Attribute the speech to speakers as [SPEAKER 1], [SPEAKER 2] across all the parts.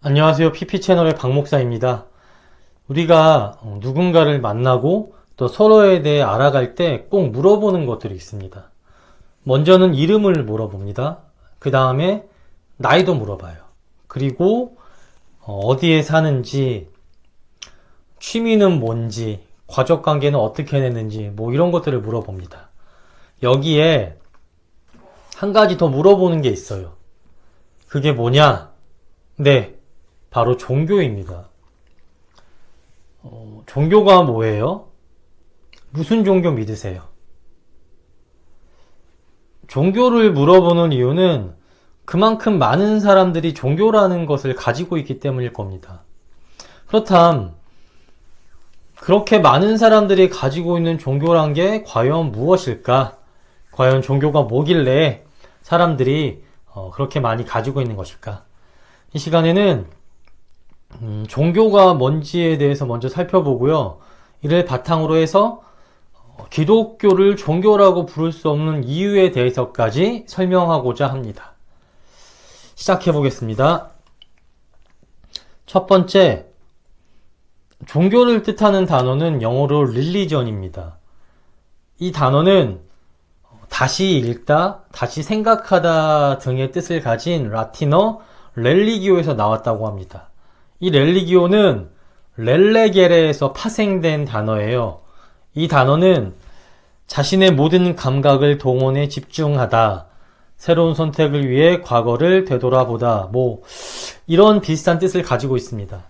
[SPEAKER 1] 안녕하세요. PP채널의 박목사입니다. 우리가 누군가를 만나고 또 서로에 대해 알아갈 때 꼭 물어보는 것들이 있습니다. 먼저는 이름을 물어봅니다. 그 다음에 나이도 물어봐요. 그리고 어디에 사는지, 취미는 뭔지, 가족관계는 어떻게 되는지 뭐 이런 것들을 물어봅니다. 여기에 한 가지 더 물어보는 게 있어요. 그게 뭐냐? 네, 바로 종교입니다. 종교가 뭐예요? 무슨 종교 믿으세요? 종교를 물어보는 이유는 그만큼 많은 사람들이 종교라는 것을 가지고 있기 때문일 겁니다. 그렇다면 그렇게 많은 사람들이 가지고 있는 종교란 게 과연 무엇일까? 과연 종교가 뭐길래 사람들이 그렇게 많이 가지고 있는 것일까? 이 시간에는 종교가 뭔지에 대해서 먼저 살펴보고요. 이를 바탕으로 해서 기독교를 종교라고 부를 수 없는 이유에 대해서까지 설명하고자 합니다. 시작해 보겠습니다. 첫 번째, 종교를 뜻하는 단어는 영어로 religion입니다. 이 단어는 다시 읽다, 다시 생각하다 등의 뜻을 가진 라틴어 렐리기오에서 나왔다고 합니다. 이 렐리기오는 렐레게레에서 파생된 단어예요. 이 단어는 자신의 모든 감각을 동원해 집중하다, 새로운 선택을 위해 과거를 되돌아보다, 이런 비슷한 뜻을 가지고 있습니다.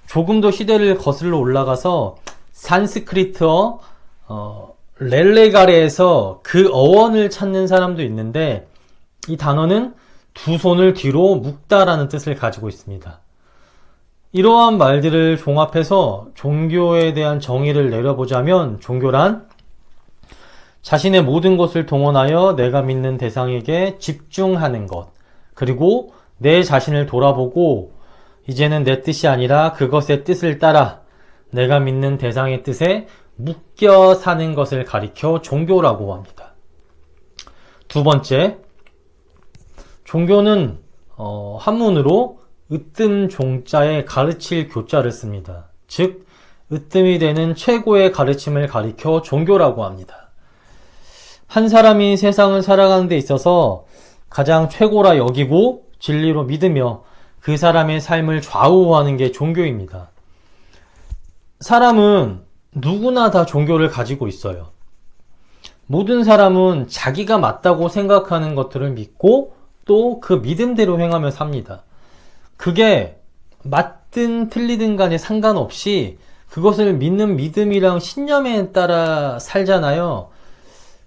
[SPEAKER 1] 조금 더 시대를 거슬러 올라가서 산스크리트어 렐레가레에서 그 어원을 찾는 사람도 있는데, 이 단어는 두 손을 뒤로 묶다라는 뜻을 가지고 있습니다. 이러한 말들을 종합해서 종교에 대한 정의를 내려보자면, 종교란 자신의 모든 것을 동원하여 내가 믿는 대상에게 집중하는 것, 그리고 내 자신을 돌아보고 이제는 내 뜻이 아니라 그것의 뜻을 따라 내가 믿는 대상의 뜻에 묶여 사는 것을 가리켜 종교라고 합니다. 두 번째, 종교는 한문으로 으뜸 종자에 가르칠 교자를 씁니다. 즉, 으뜸이 되는 최고의 가르침을 가리켜 종교라고 합니다. 한 사람이 세상을 살아가는 데 있어서 가장 최고라 여기고 진리로 믿으며 그 사람의 삶을 좌우하는 게 종교입니다. 사람은 누구나 다 종교를 가지고 있어요. 모든 사람은 자기가 맞다고 생각하는 것들을 믿고 또 그 믿음대로 행하며 삽니다. 그게 맞든 틀리든 간에 상관없이 그것을 믿는 믿음이랑 신념에 따라 살잖아요.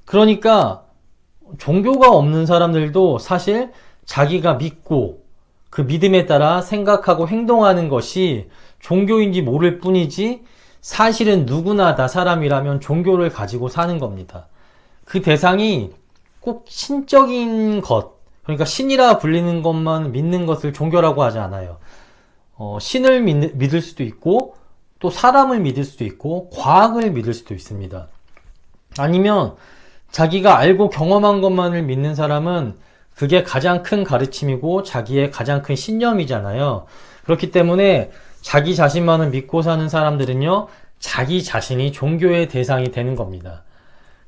[SPEAKER 1] 그러니까 종교가 없는 사람들도 사실 자기가 믿고 그 믿음에 따라 생각하고 행동하는 것이 종교인지 모를 뿐이지, 사실은 누구나 다 사람이라면 종교를 가지고 사는 겁니다. 그 대상이 꼭 신적인 것, 그러니까 신이라 불리는 것만 믿는 것을 종교라고 하지 않아요. 신을 믿을 수도 있고, 또 사람을 믿을 수도 있고, 과학을 믿을 수도 있습니다. 아니면 자기가 알고 경험한 것만을 믿는 사람은 그게 가장 큰 가르침이고 자기의 가장 큰 신념이잖아요. 그렇기 때문에 자기 자신만을 믿고 사는 사람들은요, 자기 자신이 종교의 대상이 되는 겁니다.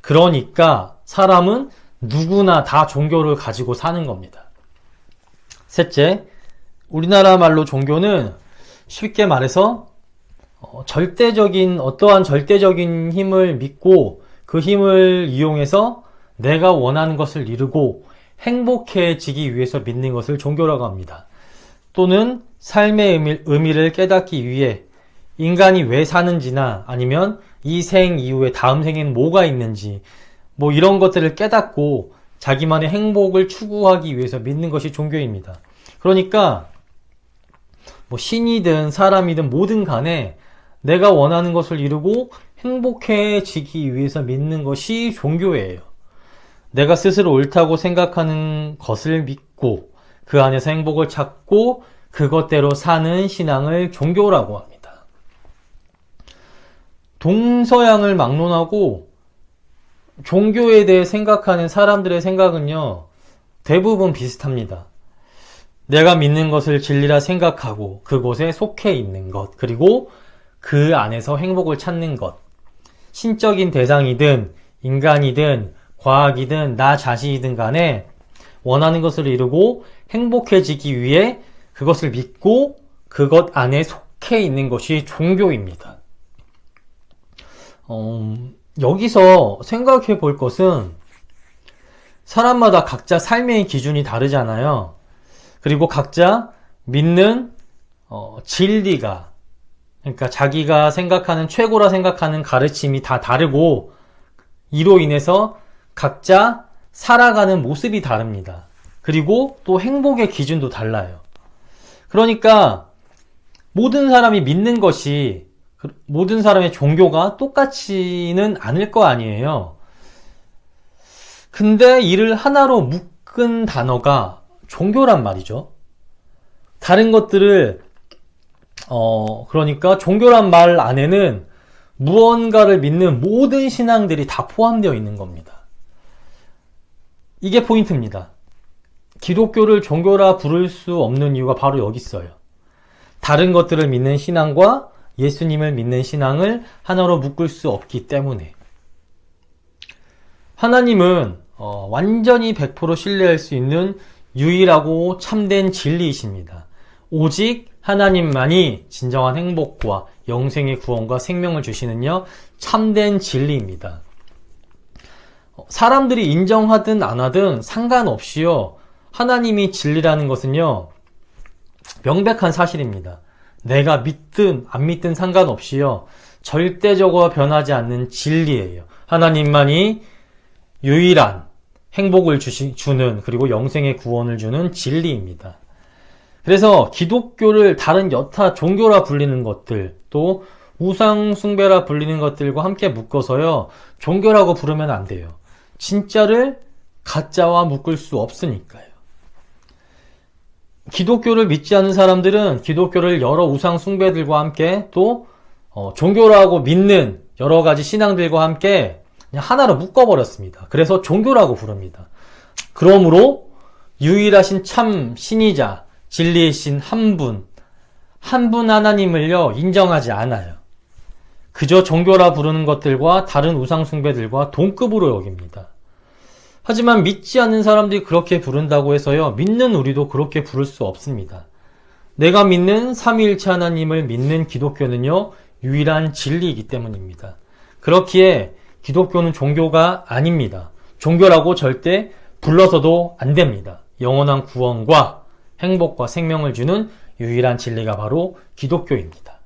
[SPEAKER 1] 그러니까 사람은 누구나 다 종교를 가지고 사는 겁니다. 셋째, 우리나라 말로 종교는 쉽게 말해서 어떠한 절대적인 힘을 믿고 그 힘을 이용해서 내가 원하는 것을 이루고 행복해지기 위해서 믿는 것을 종교라고 합니다. 또는 삶의 의미를 깨닫기 위해 인간이 왜 사는지나, 아니면 이 생 이후에 다음 생에는 뭐가 있는지, 이런 것들을 깨닫고 자기만의 행복을 추구하기 위해서 믿는 것이 종교입니다. 그러니까 신이든 사람이든 뭐든 간에 내가 원하는 것을 이루고 행복해지기 위해서 믿는 것이 종교예요. 내가 스스로 옳다고 생각하는 것을 믿고 그 안에서 행복을 찾고 그것대로 사는 신앙을 종교라고 합니다. 동서양을 막론하고 종교에 대해 생각하는 사람들의 생각은요, 대부분 비슷합니다. 내가 믿는 것을 진리라 생각하고 그곳에 속해 있는 것, 그리고 그 안에서 행복을 찾는 것. 신적인 대상이든 인간이든 과학이든 나 자신이든 간에 원하는 것을 이루고 행복해지기 위해 그것을 믿고 그것 안에 속해 있는 것이 종교입니다. 여기서 생각해 볼 것은 사람마다 각자 삶의 기준이 다르잖아요. 그리고 각자 믿는 진리가, 그러니까 자기가 생각하는 최고라 생각하는 가르침이 다 다르고 이로 인해서 각자 살아가는 모습이 다릅니다. 그리고 또 행복의 기준도 달라요. 그러니까 모든 사람이 믿는 것이, 모든 사람의 종교가 똑같지는 않을 거 아니에요. 근데 이를 하나로 묶은 단어가 종교란 말이죠. 다른 것들을 그러니까 종교란 말 안에는 무언가를 믿는 모든 신앙들이 다 포함되어 있는 겁니다. 이게 포인트입니다. 기독교를 종교라 부를 수 없는 이유가 바로 여기 있어요. 다른 것들을 믿는 신앙과 예수님을 믿는 신앙을 하나로 묶을 수 없기 때문에. 하나님은 완전히 100% 신뢰할 수 있는 유일하고 참된 진리이십니다. 오직 하나님만이 진정한 행복과 영생의 구원과 생명을 주시는요, 참된 진리입니다. 사람들이 인정하든 안 하든 상관없이요, 하나님이 진리라는 것은요, 명백한 사실입니다. 내가 믿든 안 믿든 상관없이요, 절대적으로 변하지 않는 진리예요. 하나님만이 유일한 행복을 주는, 그리고 영생의 구원을 주는 진리입니다. 그래서 기독교를 다른 여타 종교라 불리는 것들, 또 우상숭배라 불리는 것들과 함께 묶어서요, 종교라고 부르면 안 돼요. 진짜를 가짜와 묶을 수 없으니까요. 기독교를 믿지 않는 사람들은 기독교를 여러 우상숭배들과 함께 또 종교라고 믿는 여러 가지 신앙들과 함께 그냥 하나로 묶어버렸습니다. 그래서 종교라고 부릅니다. 그러므로 유일하신 참 신이자 진리의 신 한 분 하나님을요, 인정하지 않아요. 그저 종교라 부르는 것들과 다른 우상숭배들과 동급으로 여깁니다. 하지만 믿지 않는 사람들이 그렇게 부른다고 해서요, 믿는 우리도 그렇게 부를 수 없습니다. 내가 믿는 삼위일체 하나님을 믿는 기독교는요, 유일한 진리이기 때문입니다. 그렇기에 기독교는 종교가 아닙니다. 종교라고 절대 불러서도 안 됩니다. 영원한 구원과 행복과 생명을 주는 유일한 진리가 바로 기독교입니다.